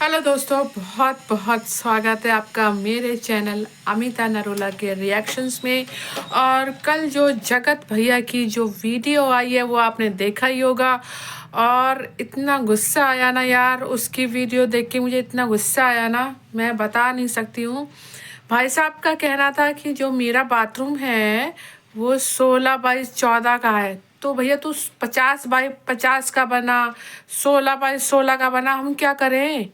Hello दोस्तों, बहुत बहुत स्वागत है आपका मेरे चैनल अमिता नरोला के रिएक्शंस में। और कल जो जगत भैया की जो वीडियो आई है वो आपने देखा ही होगा। और इतना गुस्सा आया ना यार, उसकी वीडियो देख के मुझे इतना गुस्सा आया ना, मैं बता नहीं सकती हूँ। भाई साहब का कहना था कि जो मेरा बाथरूम है वो 16 बाई 14 का है, तो भैया तू 50 बाई 50 का बना, 16 बाई 16 का बना, हम क्या करें?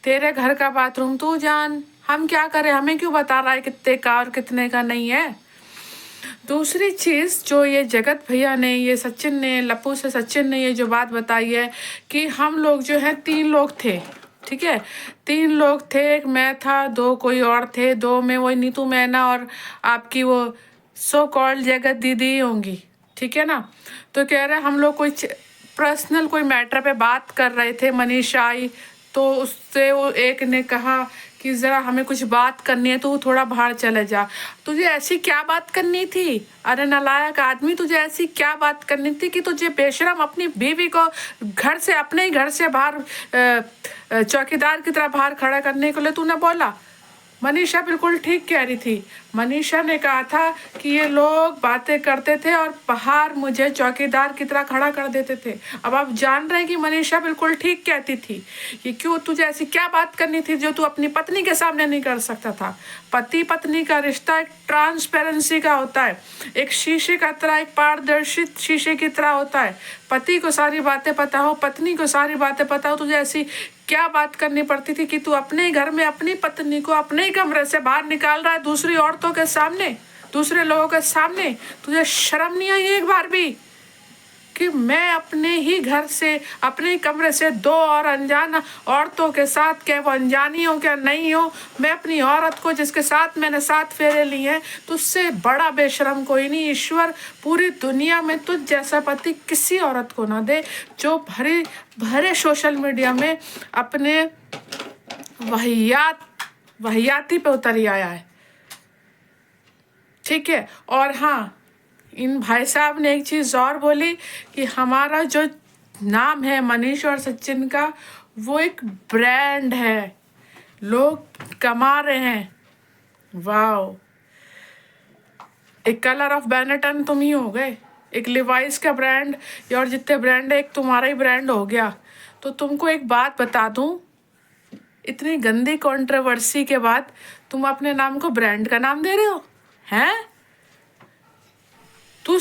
तेरे घर का बाथरूम तू जान, हम क्या करें? हमें क्यों बता रहा है कितने का और कितने का नहीं है? दूसरी चीज जो ये जगत भैया ने, ये सचिन ने, लप्पू से सचिन ने ये जो बात बताई है कि हम लोग जो है 3 लोग थे, ठीक है, 3 लोग थे, एक मैं था, 2 कोई और थे, 2 में वही नीतू मैना और आपकी वो सो कॉल्ड जगत दीदी ही होंगी, ठीक है ना। तो कह रहे हम लोग कोई पर्सनल कोई मैटर पे बात कर रहे थे, मनीषा आई तो उससे वो एक ने कहा कि ज़रा हमें कुछ बात करनी है, तो थोड़ा बाहर चले जा। तुझे ऐसी क्या बात करनी थी? अरे नालायक आदमी, तुझे ऐसी क्या बात करनी थी कि तुझे बेशरम अपनी बीवी को घर से, अपने ही घर से बाहर चौकीदार की तरह बाहर खड़ा करने के लिए तूने बोला? मनीषा बिल्कुल ठीक कह रही थी। मनीषा ने कहा था कि ये लोग बातें करते थे और बाहर मुझे चौकीदार की तरह खड़ा कर देते थे। अब आप जान रहे हैं कि मनीषा बिल्कुल ठीक कहती थी। कि क्यों, तुझे ऐसी क्या बात करनी थी जो तू अपनी पत्नी के सामने नहीं कर सकता था? पति पत्नी का रिश्ता एक ट्रांसपेरेंसी का होता है, एक शीशे का तरह, एक पारदर्शी शीशे की तरह होता है। पति को सारी बातें पता हो, पत्नी को सारी बातें पता हो, तुझे ऐसी क्या बात करनी पड़ती थी कि तू अपने ही घर में अपनी पत्नी को अपने ही कमरे से बाहर निकाल रहा है, दूसरी औरतों के सामने, दूसरे लोगों के सामने? तुझे शर्म नहीं आई एक बार भी कि मैं अपने ही घर से, अपने ही कमरे से 2 और अनजान औरतों के साथ, क्या वो अनजानी हो क्या नहीं हो, मैं अपनी औरत को जिसके साथ मैंने 7 फेरे लिए हैं, तुझसे बड़ा बेशरम कोई नहीं। ईश्वर पूरी दुनिया में तुझ जैसा पति किसी औरत को ना दे जो भरे भरे सोशल मीडिया में अपने वहियाती पे उतर ही आया है, ठीक है। और हाँ, इन भाई साहब ने एक चीज़ और बोली कि हमारा जो नाम है मनीष और सचिन का, वो एक ब्रांड है, लोग कमा रहे हैं। वाओ, एक कलर ऑफ बेनेटन तुम ही हो गए, एक लिवाइस का ब्रांड, और जितने ब्रांड है एक तुम्हारा ही ब्रांड हो गया। तो तुमको एक बात बता दूं, इतनी गंदी कंट्रोवर्सी के बाद तुम अपने नाम को ब्रांड का नाम दे रहे हो हैं? तू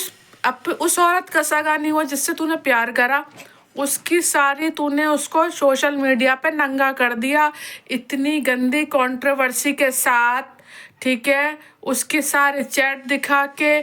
उस औरत का सगा नहीं हुआ जिससे तूने प्यार करा, उसकी सारी तूने उसको सोशल मीडिया पे नंगा कर दिया इतनी गंदी कंट्रोवर्सी के साथ, ठीक है। उसके सारे चैट दिखा के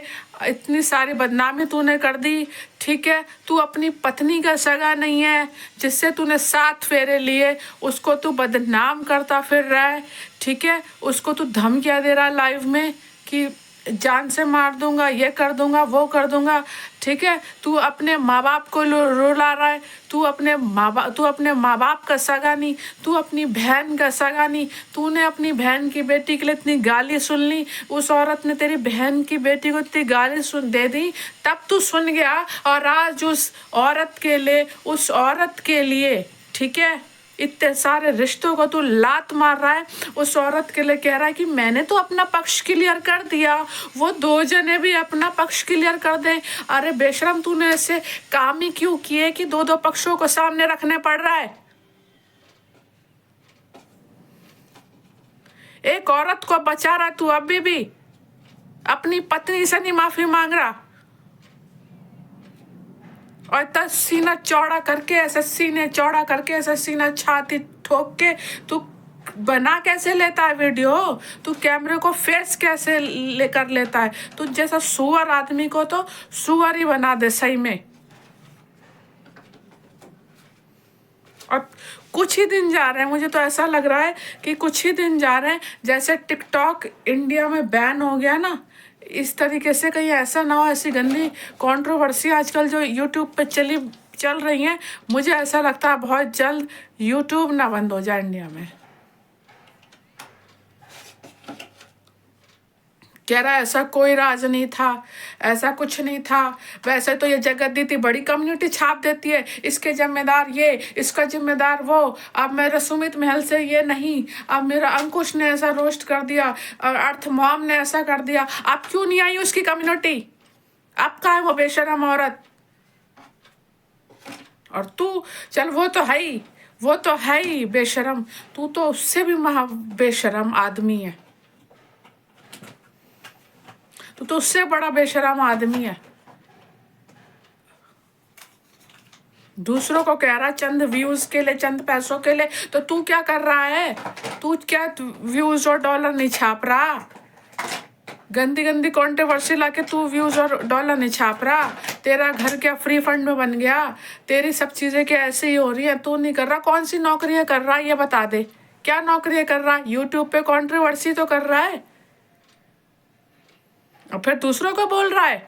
इतनी सारी बदनामी तूने कर दी, ठीक है। तू अपनी पत्नी का सगा नहीं है जिससे तूने 7 फेरे लिए, उसको तू बदनाम करता फिर रहा है, ठीक है। उसको तू धमकियाँ दे रहा है लाइव में कि जान से मार दूंगा, ये कर दूंगा, वो कर दूंगा, ठीक है। तू अपने माँ बाप को रुला रहा है, तू अपने माँ बाप का सगा नहीं, तू अपनी बहन का सगा नहीं। तूने अपनी बहन की बेटी के लिए इतनी गाली सुन ली, उस औरत ने तेरी बहन की बेटी को इतनी गाली सुन दे दी, तब तू सुन गया। और आज उस औरत के लिए, उस औरत के लिए, ठीक है, इतने सारे रिश्तों को तू लात मार रहा है, उस औरत के लिए कह रहा है कि मैंने तो अपना पक्ष क्लियर कर दिया, वो 2 जने भी अपना पक्ष क्लियर कर दें। अरे बेशरम, तूने ऐसे काम ही क्यों किए कि 2 पक्षों को सामने रखने पड़ रहा है? एक औरत को बचा रहा तू अभी भी, अपनी पत्नी से नहीं माफी मांग रहा, और इतना सीना चौड़ा करके, ऐसे सीने चौड़ा करके, ऐसे सीना छाती ठोक के तू बना कैसे लेता है वीडियो? तू कैमरे को फेस कैसे लेकर लेता है? तू जैसा सुअर आदमी को तो सुअर ही बना दे सही में। और कुछ ही दिन जा रहे हैं, मुझे तो ऐसा लग रहा है कि कुछ ही दिन जा रहे हैं, जैसे टिकटॉक इंडिया में बैन हो गया ना, इस तरीके से कहीं ऐसा ना हो, ऐसी गंदी कंट्रोवर्सी आजकल जो यूट्यूब पे चल रही हैं, मुझे ऐसा लगता है बहुत जल्द यूट्यूब ना बंद हो जाए इंडिया में। कह रहा है ऐसा कोई राज नहीं था, ऐसा कुछ नहीं था, वैसे तो ये जगत दीदी बड़ी कम्युनिटी छाप देती है, इसके जिम्मेदार ये, इसका जिम्मेदार वो, अब मेरा सुमित महल से ये नहीं, अब मेरा अंकुश ने ऐसा रोस्ट कर दिया, और अर्थ मॉम ने ऐसा कर दिया। आप क्यों नहीं आई उसकी कम्युनिटी? आप कहाँ है वो बेशरम औरत? और तू चल, वो तो है ही, वो तो है ही बेशरम, तू तो उससे भी महा बेशरम आदमी है, तू तो उससे बड़ा बेशरम आदमी है। दूसरों को कह रहा चंद व्यूज के लिए, चंद पैसों के लिए, तो तू क्या कर रहा है? तू क्या व्यूज और डॉलर नहीं छाप रहा? गंदी गंदी कंट्रोवर्सी लाके तू व्यूज और डॉलर नहीं छाप रहा? तेरा घर क्या फ्री फंड में बन गया? तेरी सब चीजें क्या ऐसे ही हो रही है? तू नहीं कर रहा। कौन सी नौकरियां कर रहा है ये बता दे, क्या नौकरियां कर रहा है? यूट्यूब पे कंट्रोवर्सी तो कर रहा है, और फिर दूसरों को बोल रहा है,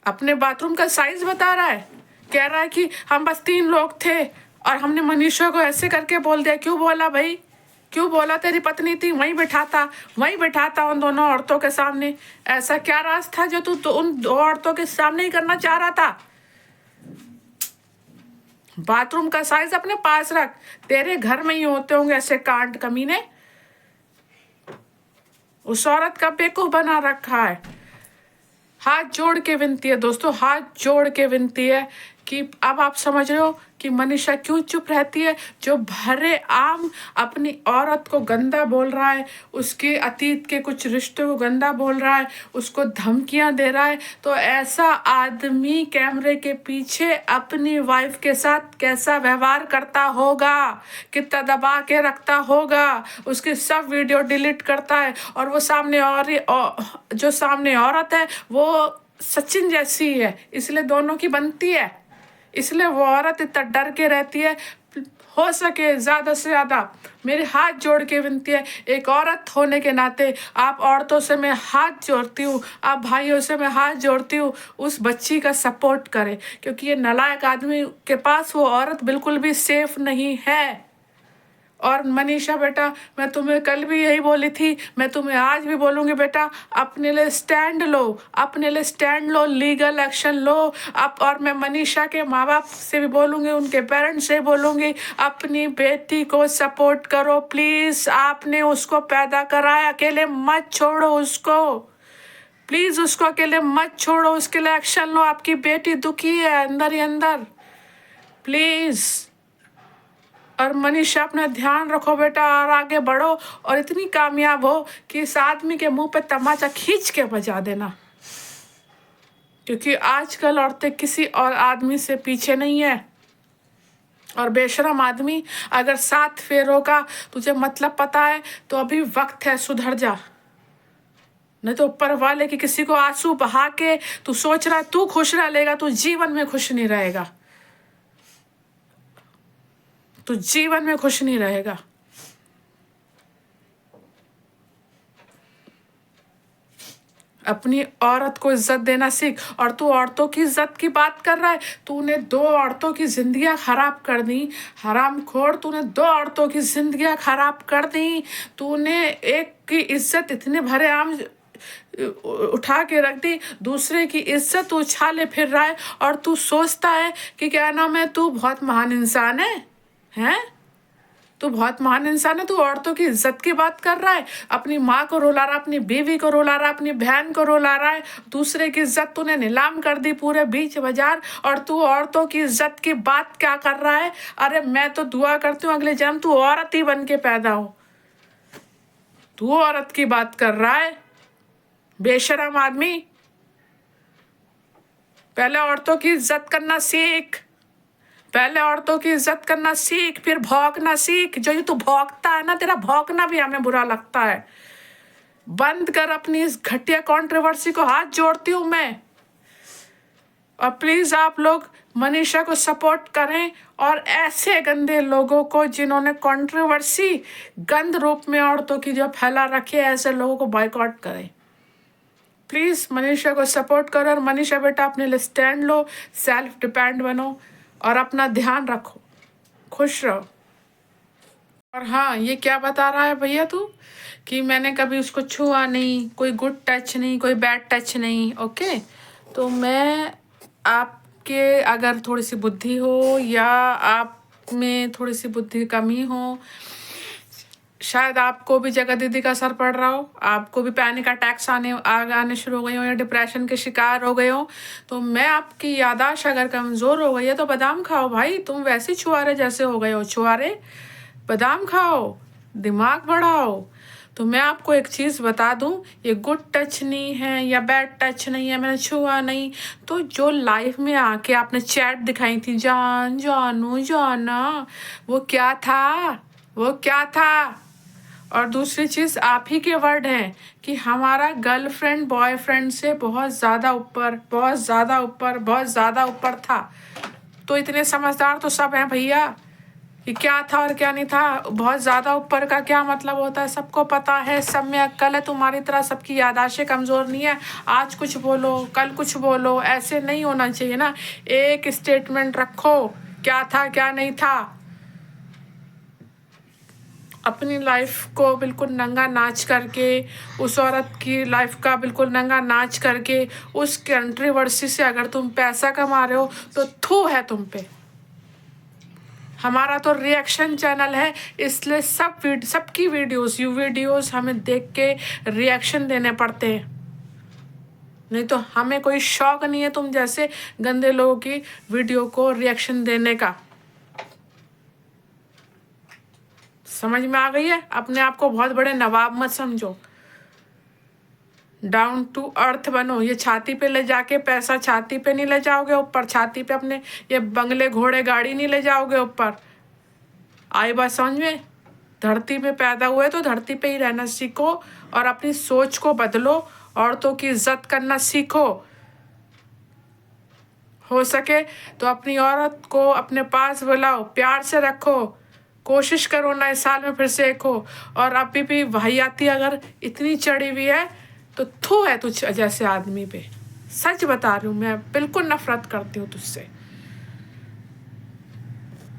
अपने बाथरूम का साइज बता रहा है, कह रहा है कि हम बस 3 लोग थे और हमने मनीषा को ऐसे करके बोल दिया। क्यों बोला भाई? क्यों बोला? तेरी पत्नी थी, वहीं बैठाता उन दोनों औरतों के सामने। ऐसा क्या राज था जो तू तो उन 2 औरतों के सामने ही करना चाह रहा था? बाथरूम का साइज अपने पास रख, तेरे घर में ही होते होंगे ऐसे कांड कमीने। उस औरत का बेवकूफ बना रखा है। हाथ जोड़ के विनती है दोस्तों, हाथ जोड़ के विनती है कि अब आप समझ रहे हो कि मनीषा क्यों चुप रहती है। जो भरे आम अपनी औरत को गंदा बोल रहा है, उसके अतीत के कुछ रिश्तों को गंदा बोल रहा है, उसको धमकियां दे रहा है, तो ऐसा आदमी कैमरे के पीछे अपनी वाइफ के साथ कैसा व्यवहार करता होगा, कितना दबा के रखता होगा, उसकी सब वीडियो डिलीट करता है। और वो सामने जो सामने औरत है वो सचिन जैसी है, इसलिए दोनों की बनती है, इसलिए वो औरत इतना डर के रहती है। हो सके ज्यादा से ज्यादा मेरे हाथ जोड़ के विनती है, एक औरत होने के नाते आप औरतों से मैं हाथ जोड़ती हूँ, आप भाइयों से मैं हाथ जोड़ती हूँ, उस बच्ची का सपोर्ट करें, क्योंकि ये नालायक आदमी के पास वो औरत बिल्कुल भी सेफ नहीं है। और मनीषा बेटा, मैं तुम्हें कल भी यही बोली थी, मैं तुम्हें आज भी बोलूंगी बेटा, अपने लिए स्टैंड लो, अपने लिए स्टैंड लो, लीगल एक्शन लो। अब और मैं मनीषा के माँ बाप से भी बोलूंगी, उनके पेरेंट्स से बोलूंगी, अपनी बेटी को सपोर्ट करो प्लीज। आपने उसको पैदा करा है, अकेले मत छोड़ो उसको, प्लीज उसको अकेले मत छोड़ो, उसके लिए एक्शन लो। आपकी बेटी दुखी है अंदर ही अंदर, प्लीज। और मनीषा अपना ध्यान रखो बेटा, और आगे बढ़ो और इतनी कामयाब हो कि इस आदमी के मुंह पे तमाचा खींच के बजा देना, क्योंकि आजकल औरतें किसी और आदमी से पीछे नहीं है। और बेशरम आदमी, अगर 7 फेरों का तुझे मतलब पता है तो अभी वक्त है, सुधर जा, नहीं तो ऊपर वाले की किसी को आंसू बहा के तू सोच रहा है तू खुश रह लेगा, तू जीवन में खुश नहीं रहेगा, तू जीवन में खुश नहीं रहेगा। अपनी औरत को इज्जत देना सीख। और तू औरतों की इज्जत की बात कर रहा है, तूने 2 औरतों की जिंदगियां खराब कर दी, हरामखोर, तूने 2 औरतों की जिंदगियां खराब कर दी। तूने एक की इज्जत इतने भरे आम उठा के रख दी, दूसरे की इज्जत उछाले फिर रहा है, और तू सोचता है कि क्या नाम है, तू बहुत महान इंसान है, हैं? तू बहुत महान इंसान है, तू औरतों की इज्जत की बात कर रहा है, अपनी माँ को रुला रहा, अपनी बीवी को रुला रहा, अपनी बहन को रुला रहा है, दूसरे की इज्जत तूने नीलाम कर दी पूरे बीच बाजार, और तू औरतों की इज्जत की बात क्या कर रहा है? अरे मैं तो दुआ करती हूँ अगले जन्म तू औरत ही बन के पैदा हो। तू औरत की बात कर रहा है, बेशरम आदमी। पहले औरतों की इज्जत करना सीख, पहले औरतों की इज्जत करना सीख, फिर भौंकना सीख। जो ये तू भौंकता है ना, तेरा भौंकना भी हमें बुरा लगता है। बंद कर अपनी इस घटिया कंट्रोवर्सी को, हाथ जोड़ती हूँ मैं। और प्लीज आप लोग मनीषा को सपोर्ट करें, और ऐसे गंदे लोगों को जिन्होंने कंट्रोवर्सी गंद रूप में औरतों की जो फैला रखी है, ऐसे लोगों को बॉयकॉट करें। प्लीज मनीषा को सपोर्ट करो, और मनीषा बेटा अपने लिए स्टैंड लो, सेल्फ डिपेंड बनो, और अपना ध्यान रखो, खुश रहो। और हाँ, ये क्या बता रहा है भैया तू कि मैंने कभी उसको छुआ नहीं, कोई गुड टच नहीं, कोई बैड टच नहीं। ओके, तो मैं आपके अगर थोड़ी सी बुद्धि हो या आप में थोड़ी सी बुद्धि की कमी हो, शायद आपको भी जगह दीदी का असर पड़ रहा हो, आपको भी पैनिक अटैक्स आने शुरू हो गए हो या डिप्रेशन के शिकार हो गए हो, तो मैं आपकी यादाश्त अगर कमज़ोर हो गई है तो बादाम खाओ भाई। तुम वैसे छुआरे जैसे हो गए हो, छुआरे। बादाम खाओ, दिमाग बढ़ाओ। तो मैं आपको एक चीज़ बता दूं, ये गुड टच नहीं है या बैड टच नहीं है, मैंने छुआ नहीं। तो जो लाइफ में आके आपने चैट दिखाई थी, जान जानू जाना, वो क्या था? वो क्या था? और दूसरी चीज़, आप ही के वर्ड हैं कि हमारा गर्लफ्रेंड बॉयफ्रेंड से बहुत ज़्यादा ऊपर, बहुत ज़्यादा ऊपर, बहुत ज़्यादा ऊपर था। तो इतने समझदार तो सब हैं भैया कि क्या था और क्या नहीं था। बहुत ज़्यादा ऊपर का क्या मतलब होता है सबको पता है, सब में अक्ल है। तुम्हारी तरह सबकी यादाश्तें कमज़ोर नहीं है। आज कुछ बोलो, कल कुछ बोलो, ऐसे नहीं होना चाहिए ना। एक स्टेटमेंट रखो, क्या था क्या नहीं था। अपनी लाइफ को बिल्कुल नंगा नाच करके, उस औरत की लाइफ का बिल्कुल नंगा नाच करके, उस कंट्रोवर्सी से अगर तुम पैसा कमा रहे हो तो थू है तुम पे। हमारा तो रिएक्शन चैनल है, इसलिए सबकी वीडियोस हमें देख के रिएक्शन देने पड़ते हैं। नहीं तो हमें कोई शौक नहीं है तुम जैसे गंदे लोगों की वीडियो को रिएक्शन देने का। समझ में आ गई है? अपने आप को बहुत बड़े नवाब मत समझो, डाउन टू अर्थ बनो। ये छाती पे ले जाके पैसा छाती पे नहीं ले जाओगे ऊपर, छाती पे अपने ये बंगले घोड़े गाड़ी नहीं ले जाओगे ऊपर। आई बात समझ में? धरती पे पैदा हुए तो धरती पे ही रहना सीखो और अपनी सोच को बदलो, औरतों की इज्जत करना सीखो। हो सके तो अपनी औरत को अपने पास बुलाओ, प्यार से रखो, कोशिश करो नए साल में फिर से एक हो। और अभी भी वाहियाती अगर इतनी चढ़ी हुई है तो थू है तुझ जैसे आदमी पे। सच बता रही हूँ, मैं बिल्कुल नफरत करती हूँ तुझसे।